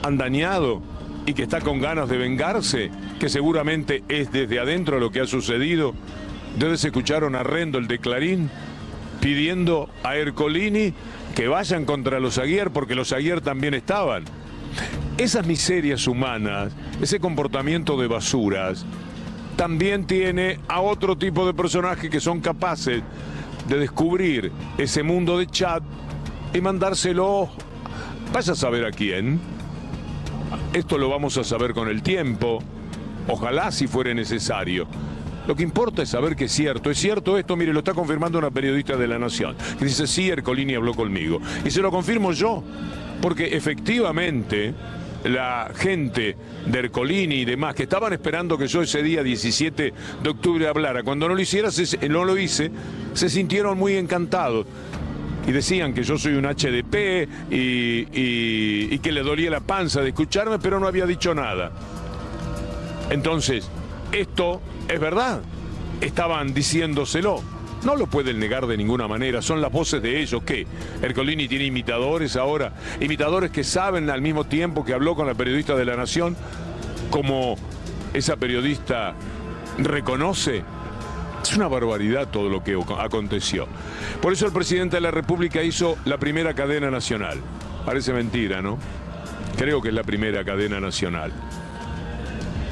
Speaker 1: han dañado y que está con ganas de vengarse, que seguramente es desde adentro lo que ha sucedido. Ustedes escucharon a Rendo, el de Clarín, pidiendo a Ercolini que vayan contra los Aguiar, porque los Aguiar también estaban. Esas miserias humanas, ese comportamiento de basuras, también tiene a otro tipo de personajes que son capaces de descubrir ese mundo de chat y mandárselo, vaya a saber a quién. Esto lo vamos a saber con el tiempo, ojalá si fuera necesario. Lo que importa es saber que es cierto esto, mire, lo está confirmando una periodista de La Nación, que dice, sí, Ercolini habló conmigo. Y se lo confirmo yo, porque efectivamente la gente de Ercolini y demás, que estaban esperando que yo ese día 17 de octubre hablara, cuando no lo hice, se sintieron muy encantados. Y decían que yo soy un HDP y que le dolía la panza de escucharme, pero no había dicho nada. Entonces, esto es verdad. Estaban diciéndoselo. No lo pueden negar de ninguna manera. Son las voces de ellos. ¿Qué? Ercolini tiene imitadores ahora. Imitadores que saben al mismo tiempo que habló con la periodista de La Nación, como esa periodista reconoce. Es una barbaridad todo lo que aconteció. Por eso el presidente de la República hizo la primera cadena nacional. Parece mentira, ¿no? Creo que es la primera cadena nacional.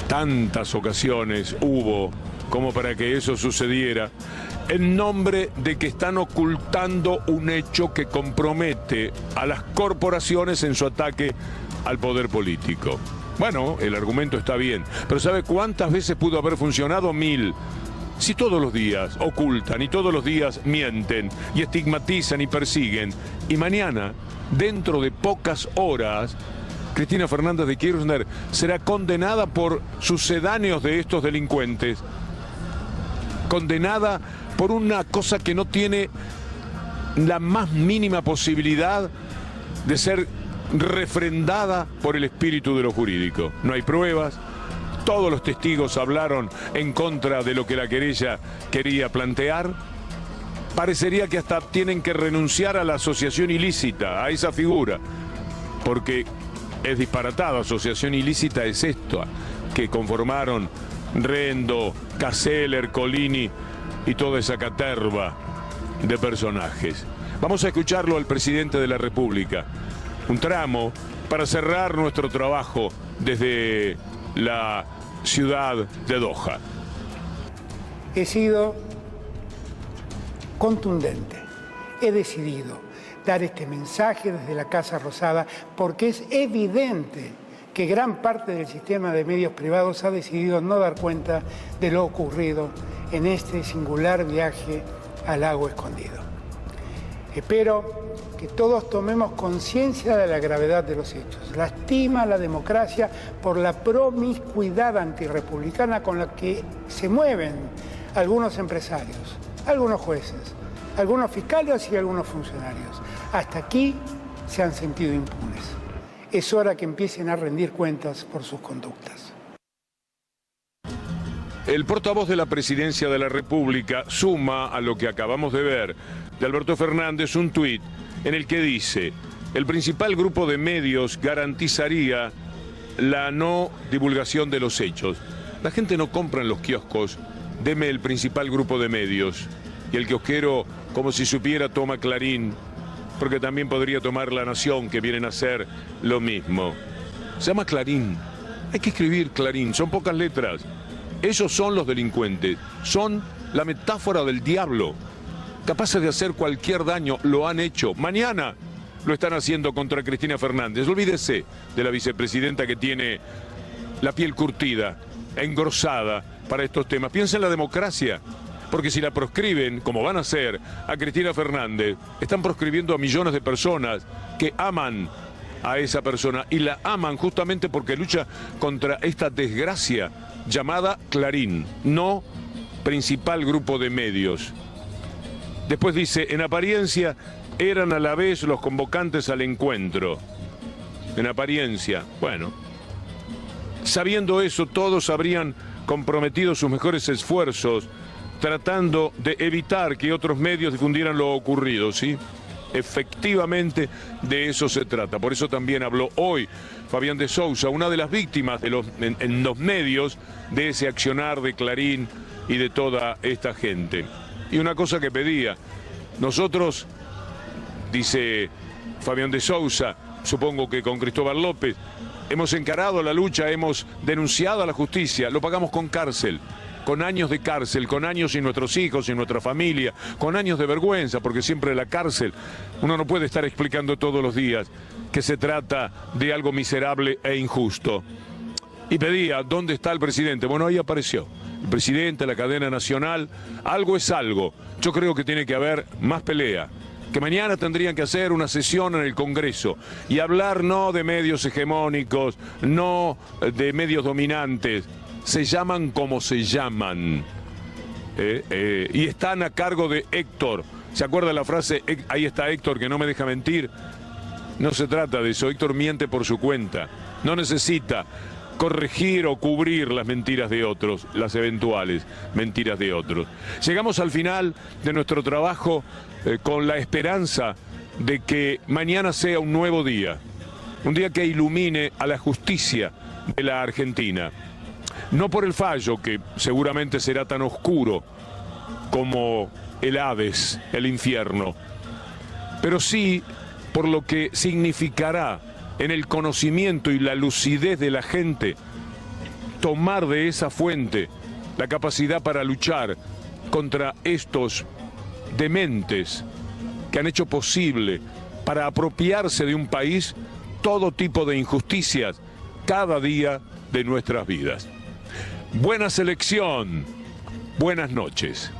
Speaker 1: Tantas ocasiones hubo como para que eso sucediera, en nombre de que están ocultando un hecho que compromete a las corporaciones en su ataque al poder político. Bueno, el argumento está bien, pero ¿sabe cuántas veces pudo haber funcionado? 1000. Si todos los días ocultan y todos los días mienten y estigmatizan y persiguen, y mañana, dentro de pocas horas, Cristina Fernández de Kirchner será condenada por sucedáneos de estos delincuentes, condenada por una cosa que no tiene la más mínima posibilidad de ser refrendada por el espíritu de lo jurídico. No hay pruebas. Todos los testigos hablaron en contra de lo que la querella quería plantear. Parecería que hasta tienen que renunciar a la asociación ilícita, a esa figura, porque es disparatado. Asociación ilícita es esto que conformaron Rendo, Casel, Ercolini y toda esa caterva de personajes. Vamos a escucharlo al presidente de la República. Un tramo para cerrar nuestro trabajo desde la ciudad de Doha.
Speaker 9: He sido contundente. He decidido dar este mensaje desde la Casa Rosada porque es evidente que gran parte del sistema de medios privados ha decidido no dar cuenta de lo ocurrido en este singular viaje al lago escondido. Espero que todos tomemos conciencia de la gravedad de los hechos. Lastima la democracia por la promiscuidad antirrepublicana con la que se mueven algunos empresarios, algunos jueces, algunos fiscales y algunos funcionarios. Hasta aquí se han sentido impunes. Es hora que empiecen a rendir cuentas por sus conductas.
Speaker 1: El portavoz de la Presidencia de la República suma a lo que acabamos de ver de Alberto Fernández un tuit en el que dice: el principal grupo de medios garantizaría la no divulgación de los hechos. La gente no compra en los kioscos, deme el principal grupo de medios. Y el kiosquero, como si supiera, toma Clarín, porque también podría tomar La Nación, que vienen a hacer lo mismo. Se llama Clarín. Hay que escribir Clarín, son pocas letras. Esos son los delincuentes, son la metáfora del diablo. Capaces de hacer cualquier daño, lo han hecho. Mañana lo están haciendo contra Cristina Fernández. Olvídese de la vicepresidenta que tiene la piel curtida, engrosada para estos temas. Piensa en la democracia, porque si la proscriben, como van a hacer a Cristina Fernández, están proscribiendo a millones de personas que aman a esa persona y la aman justamente porque lucha contra esta desgracia llamada Clarín, no principal grupo de medios. Después dice, en apariencia eran a la vez los convocantes al encuentro. En apariencia, bueno. Sabiendo eso, todos habrían comprometido sus mejores esfuerzos tratando de evitar que otros medios difundieran lo ocurrido, ¿sí? Efectivamente, de eso se trata. Por eso también habló hoy Fabián de Sousa, una de las víctimas de en los medios de ese accionar de Clarín y de toda esta gente. Y una cosa que pedía, nosotros, dice Fabián de Sousa, supongo que con Cristóbal López, hemos encarado la lucha, hemos denunciado a la justicia, lo pagamos con cárcel, con años de cárcel, con años sin nuestros hijos, sin nuestra familia, con años de vergüenza, porque siempre la cárcel, uno no puede estar explicando todos los días que se trata de algo miserable e injusto. Y pedía, ¿dónde está el presidente? Bueno, ahí apareció. El presidente, la cadena nacional, algo es algo. Yo creo que tiene que haber más pelea. Que mañana tendrían que hacer una sesión en el Congreso y hablar no de medios hegemónicos, no de medios dominantes. Se llaman como se llaman. Y están a cargo de Héctor. ¿Se acuerda la frase, ahí está Héctor que no me deja mentir? No se trata de eso. Héctor miente por su cuenta. No necesita corregir o cubrir las mentiras de otros, las eventuales mentiras de otros. Llegamos al final de nuestro trabajo con la esperanza de que mañana sea un nuevo día, un día que ilumine a la justicia de la Argentina. No por el fallo, que seguramente será tan oscuro como el Hades, el infierno, pero sí por lo que significará en el conocimiento y la lucidez de la gente tomar de esa fuente la capacidad para luchar contra estos dementes que han hecho posible para apropiarse de un país todo tipo de injusticias cada día de nuestras vidas. Buena selección, buenas noches.